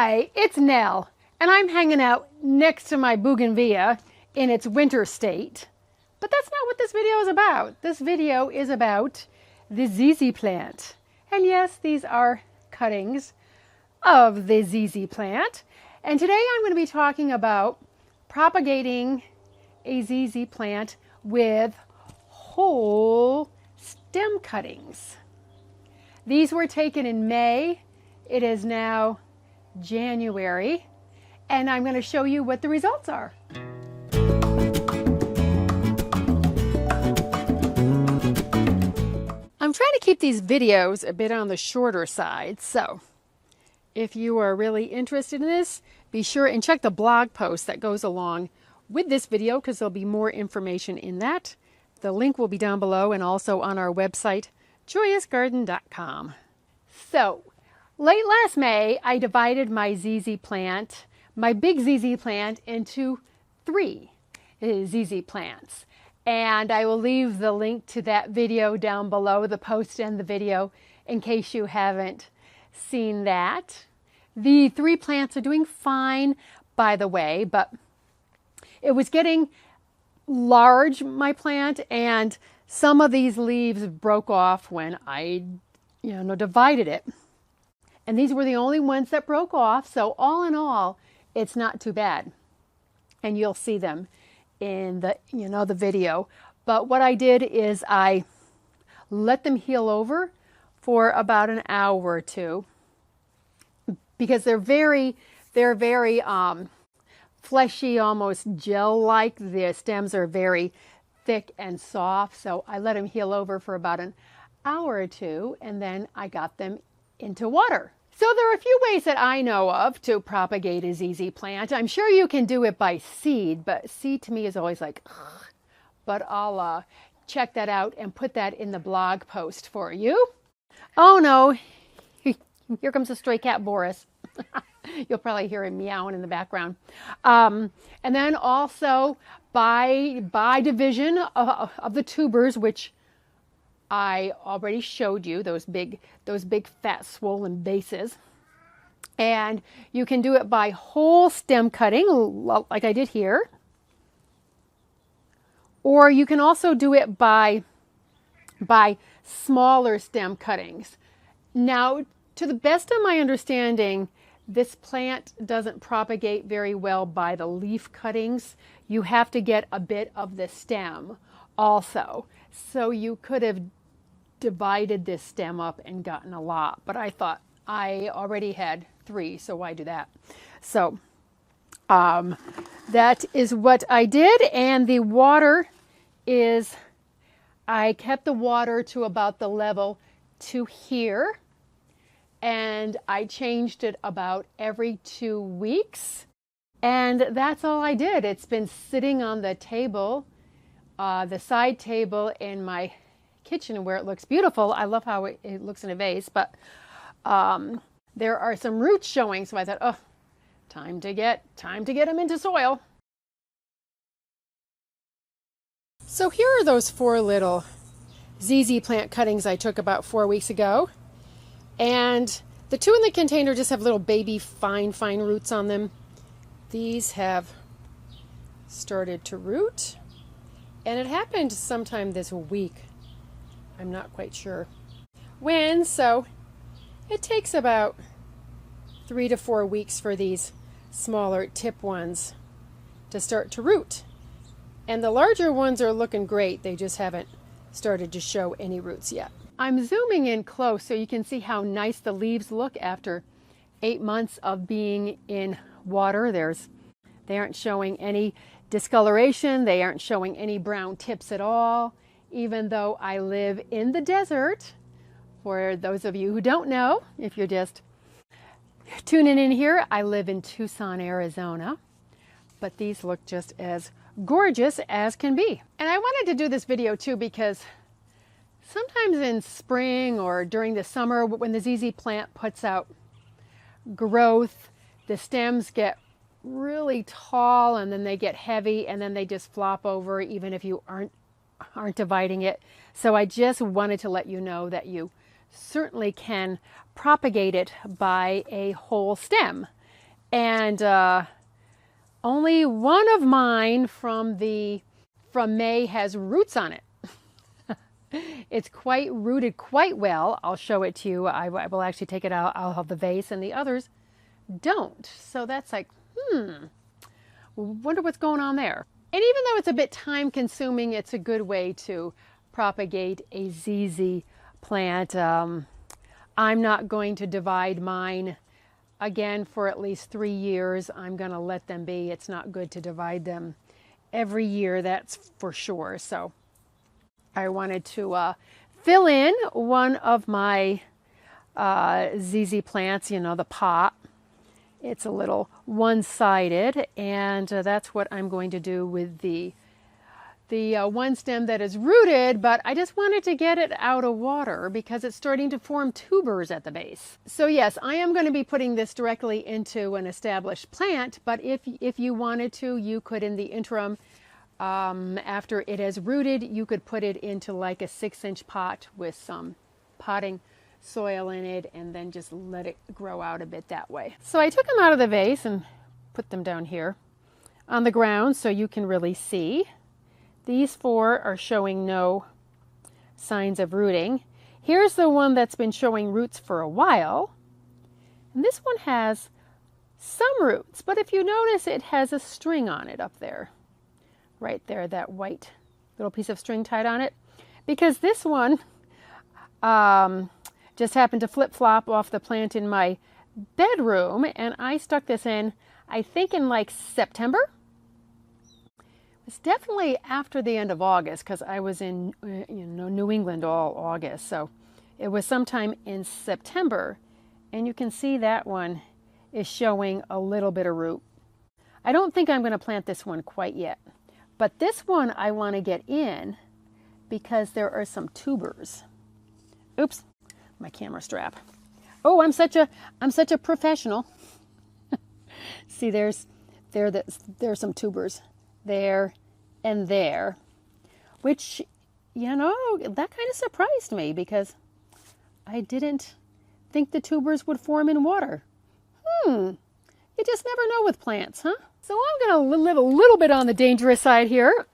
Hi, it's Nell, and I'm hanging out next to my bougainvillea in its winter state. But that's not what this video is about. This video is about the ZZ plant. And yes, these are cuttings of the ZZ plant. And today I'm going to be talking about propagating a ZZ plant with whole stem cuttings. These were taken in May. It is now January, and I'm going to show you what the results are. I'm trying to keep these videos a bit on the shorter side, so if you are really interested in this, be sure and check the blog post that goes along with this video because there'll be more information in that. The link will be down below and also on our website, joyousgarden.com. So, late last May, I divided my ZZ plant, my big ZZ plant, into 3 ZZ plants. And I will leave the link to that video down below, the post and the video, in case you haven't seen that. The 3 plants are doing fine, by the way, but it was getting large, my plant, and some of these leaves broke off when I, divided it. And these were the only ones that broke off. So all in all, it's not too bad. And you'll see them in the, the video. But what I did is I let them heal over for about an hour or two because they're very fleshy, almost gel-like. The stems are very thick and soft. So I let them heal over for about an hour or two, and then I got them into water. So there are a few ways that I know of to propagate a ZZ plant. I'm sure you can do it by seed, but seed to me is always like, ugh. But I'll check that out and put that in the blog post for you. Oh no, here comes a stray cat, Boris. You'll probably hear him meowing in the background. And then also by division of the tubers, which I already showed you, those big fat swollen bases. And you can do it by whole stem cutting, like I did here. Or you can also do it by smaller stem cuttings. Now, to the best of my understanding, this plant doesn't propagate very well by the leaf cuttings. You have to get a bit of the stem also. So you could have divided this stem up and gotten a lot, but I thought I already had 3, so why do that? So that is what I did. And the water is, I kept the water to about the level to here, and I changed it about every 2 weeks, and that's all I did. It's been sitting on the table, the side table in my kitchen where it looks beautiful. I love how it looks in a vase, but there are some roots showing, so I thought, oh, time to get them into soil. So here are those 4 little ZZ plant cuttings I took about 4 weeks ago, and the 2 in the container just have little baby fine roots on them. These have started to root, and it happened sometime this week. I'm not quite sure when, so it takes about 3 to 4 weeks for these smaller tip ones to start to root. And the larger ones are looking great. They just haven't started to show any roots yet. I'm zooming in close so you can see how nice the leaves look after 8 months of being in water. They aren't showing any discoloration. They aren't showing any brown tips at all. Even though I live in the desert, for those of you who don't know, if you're just tuning in here, I live in Tucson, Arizona, but these look just as gorgeous as can be. And I wanted to do this video too because sometimes in spring or during the summer when the ZZ plant puts out growth, the stems get really tall and then they get heavy and then they just flop over even if you aren't dividing it. So I just wanted to let you know that you certainly can propagate it by a whole stem. And only one of mine from May has roots on it. It's quite rooted quite well. I'll show it to you. I will actually take it out. I'll have the vase, and the others don't. So that's like, wonder what's going on there. And even though it's a bit time consuming, it's a good way to propagate a ZZ plant. I'm not going to divide mine again for at least 3 years. I'm going to let them be. It's not good to divide them every year, that's for sure. So I wanted to fill in one of my ZZ plants, you know, the pot. It's a little one-sided, and that's what I'm going to do with the one stem that is rooted, but I just wanted to get it out of water because it's starting to form tubers at the base. So yes, I am going to be putting this directly into an established plant, but if you wanted to, you could in the interim, after it has rooted, you could put it into like a 6-inch pot with some potting soil in it and then just let it grow out a bit that way. So I took them out of the vase and put them down here on the ground so you can really see. These 4 are showing no signs of rooting. Here's the one that's been showing roots for a while. And this one has some roots, but if you notice, it has a string on it up there. Right there, that white little piece of string tied on it. Because this one just happened to flip-flop off the plant in my bedroom, and I stuck this in, I think in like September. It's definitely after the end of August because I was in New England all August. So it was sometime in September, and you can see that one is showing a little bit of root. I don't think I'm going to plant this one quite yet, but this one I want to get in because there are some tubers. Oops, my camera strap. Oh, I'm such a professional. See, there's some tubers there and there, which, you know, that kind of surprised me because I didn't think the tubers would form in water. You just never know with plants, huh? So I'm going to live a little bit on the dangerous side here.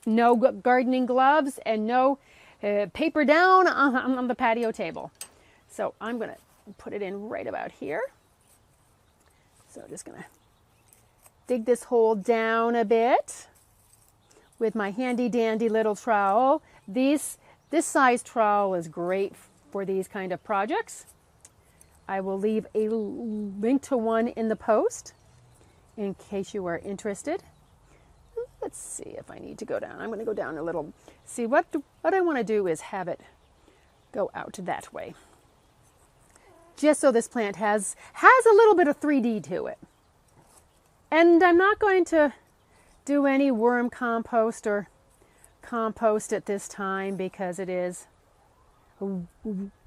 No gardening gloves and no paper down on the patio table. So I'm going to put it in right about here. So I'm just going to dig this hole down a bit with my handy dandy little trowel. This size trowel is great for these kind of projects. I will leave a link to one in the post in case you are interested. Let's see if I need to go down. I'm going to go down a little. See, what I want to do is have it go out that way. Just so this plant has a little bit of 3D to it. And I'm not going to do any worm compost or compost at this time because it is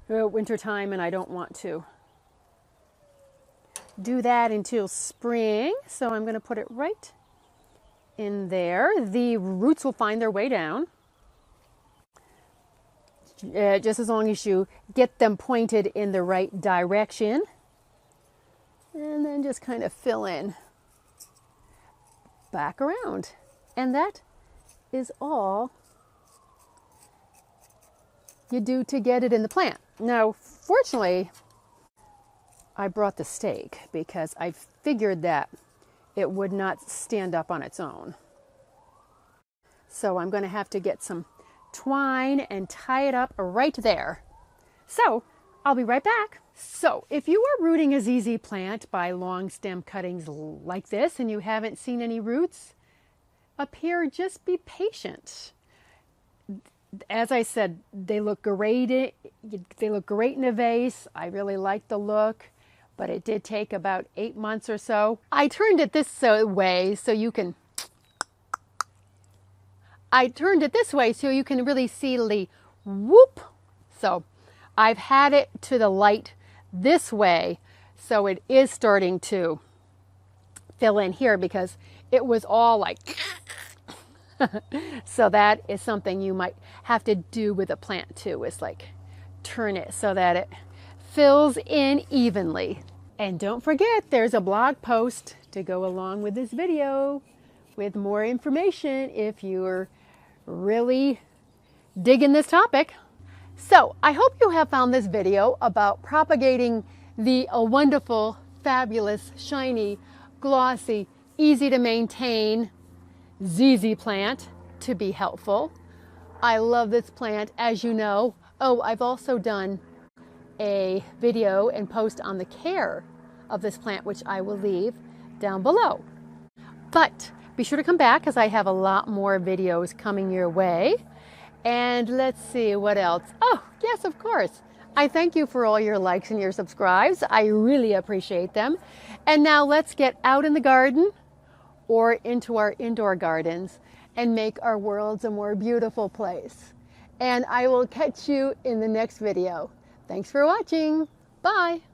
winter time and I don't want to do that until spring. So I'm going to put it right in there. The roots will find their way down. Just as long as you get them pointed in the right direction. And then just kind of fill in back around. And that is all you do to get it in the plant. Now, fortunately, I brought the stake because I figured that it would not stand up on its own. So I'm going to have to get some twine and tie it up right there. So I'll be right back. So if you are rooting a ZZ plant by long stem cuttings like this and you haven't seen any roots appear, just be patient. As I said, they look great in a vase. I really like the look, but it did take about 8 months or so. I turned it this way so you can really see the whoop. So I've had it to the light this way, so it is starting to fill in here because it was all like so that is something you might have to do with a plant too, is like turn it so that it fills in evenly. And don't forget, there's a blog post to go along with this video with more information if you're really digging this topic. So I hope you have found this video about propagating the wonderful, fabulous, shiny, glossy, easy to maintain ZZ plant to be helpful. I love this plant, as you know. Oh, I've also done a video and post on the care of this plant, which I will leave down below. But be sure to come back because I have a lot more videos coming your way. And let's see what else. Oh, yes, of course. I thank you for all your likes and your subscribes. I really appreciate them. And now let's get out in the garden or into our indoor gardens and make our worlds a more beautiful place. And I will catch you in the next video. Thanks for watching. Bye.